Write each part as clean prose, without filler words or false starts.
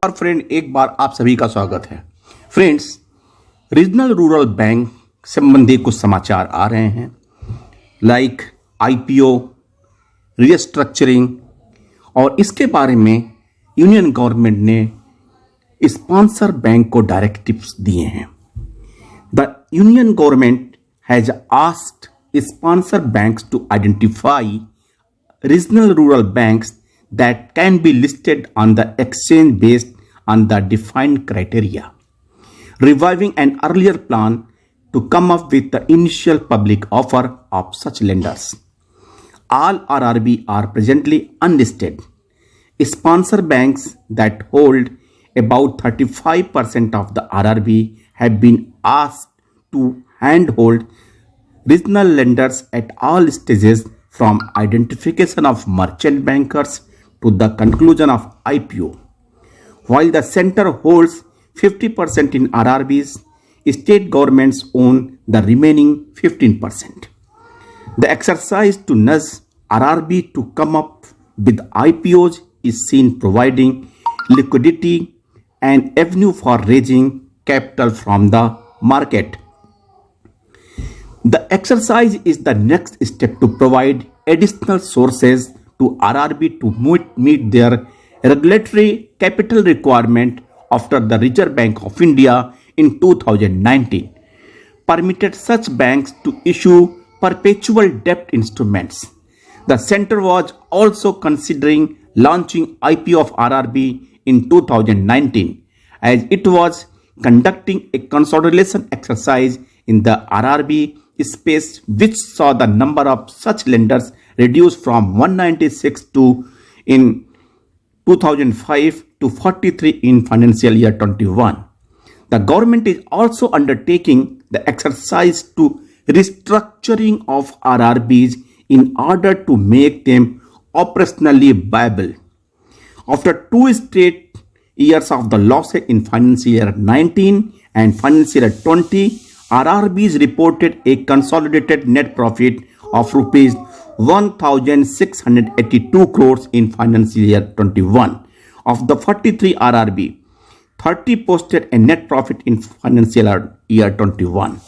और फ्रेंड एक बार आप सभी का स्वागत है। फ्रेंड्स, रीजनल रूरल बैंक संबंधी कुछ समाचार आ रहे हैं, लाइक आईपीओ, रीस्ट्रक्चरिंग, और इसके बारे में यूनियन गवर्नमेंट ने स्पॉन्सर बैंक को डायरेक्टिव्स दिए हैं। The union government has asked sponsor banks to identify regional rural banks that can be listed on the exchange based on the defined criteria, reviving an earlier plan to come up with the initial public offer of such lenders. All RRB are presently unlisted. Sponsor banks that hold about 35% of the RRB have been asked to handhold regional lenders at all stages from identification of merchant bankers to the conclusion of IPO. While the center holds 50% in RRBs, state governments own the remaining 15%. The exercise to nudge RRB to come up with IPOs is seen providing liquidity and avenue for raising capital from the market. The exercise is the next step to provide additional sources to RRB to meet their regulatory capital requirement after the Reserve Bank of India in 2019 permitted such banks to issue perpetual debt instruments. The center was also considering launching IPO of RRB in 2019 as it was conducting a consolidation exercise in the RRB space, which saw the number of such lenders reduced from 196 in 2005 to 43 in financial year 21. The government is also undertaking the exercise to restructuring of RRBs in order to make them operationally viable. After 2 straight years of the losses in financial year 19 and financial year 20, RRBs reported a consolidated net profit of rupees 1,682 crores in financial year 21. Of the 43 RRB, 30 posted a net profit in financial year 21.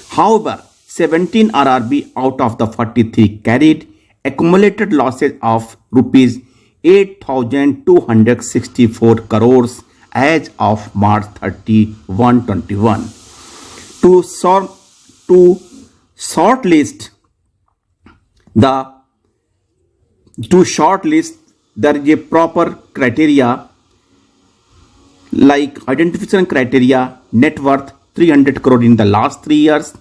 However, 17 RRB out of the 43 carried accumulated losses of rupees 8,264 crores as of March 31, 21. To shortlist, there is a proper criteria like identification criteria, net worth 300 crore in the last 3 years,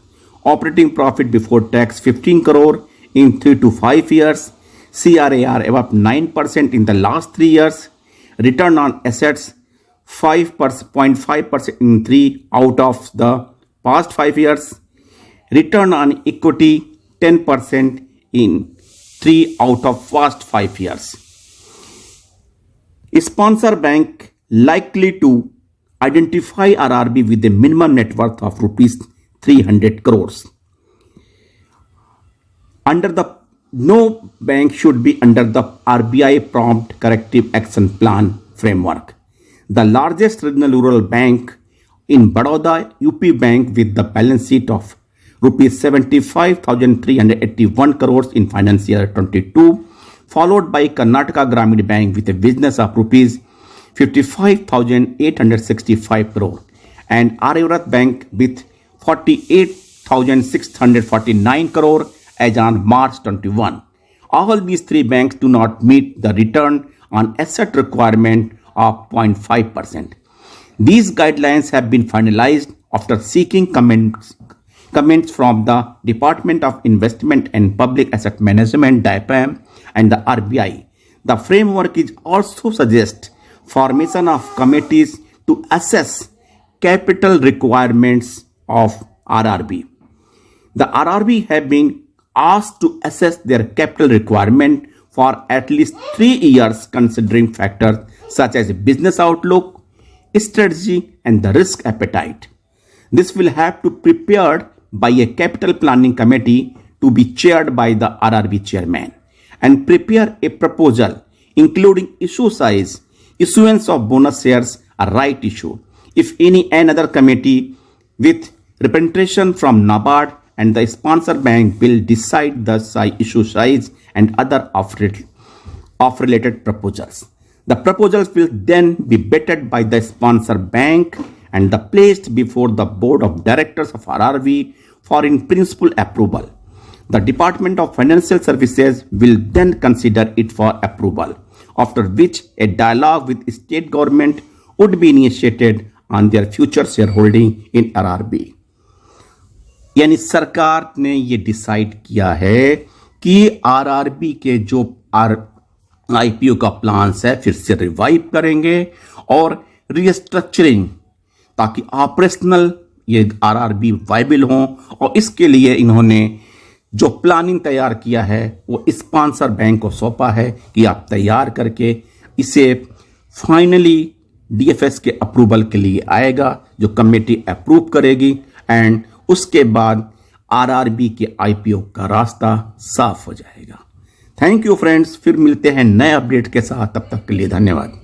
operating profit before tax 15 crore in 3 to 5 years, CRAR above 9% in the last 3 years, return on assets 5.5% in 3 out of the past 5 years, return on equity 10% in 3 out of past 5 years. Sponsor bank likely to identify RRB with a minimum net worth of rupees 300 crores. No bank should be under the RBI prompt corrective action plan framework. The largest regional rural bank in Baroda, UP Bank, with the balance sheet of rupees 75,381 crores in financial year 22, followed by Karnataka Gramin Bank with a business of rupees 55,865 crore, and Aryavrat Bank with 48,649 crore as on March 21. All these 3 banks do not meet the return on asset requirement of 0.5%. These guidelines have been finalized after seeking comments from the Department of Investment and Public Asset Management (DIPAM) and the RBI. The framework is also suggests formation of committees to assess capital requirements of RRB. The RRB have been asked to assess their capital requirement for at least 3 years, considering factors such as business outlook, strategy, and the risk appetite. This will have to be prepared by a capital planning committee to be chaired by the RRB chairman and prepare a proposal including issue size, issuance of bonus shares a right issue. If any another committee with representation from NABARD and the sponsor bank will decide the issue size and other of related proposals. The proposals will then be vetted by the sponsor bank and placed before the board of directors of RRB for in principle approval. The Department of Financial Services will then consider it for approval, after which a dialogue with state government would be initiated on their future shareholding in RRB. यानी सरकार ने ये decide किया है कि RRB के जो IPO का प्लान्स है फिर से रिवाइव करेंगे और रीस्ट्रक्चरिंग, ताकि ऑपरेशनल ये आरआरबी वायबल हो। और इसके लिए इन्होंने जो प्लानिंग तैयार किया है वो स्पॉन्सर बैंक को सौंपा है कि आप तैयार करके इसे फाइनली डीएफएस के अप्रूवल के लिए आएगा, जो कमेटी अप्रूव करेगी एंड उसके बाद आरआरबी के आईपीओ का रास्ता साफ हो जाएगा। थैंक यू फ्रेंड्स, फिर मिलते हैं नए अपडेट के साथ, तब तक के लिए धन्यवाद।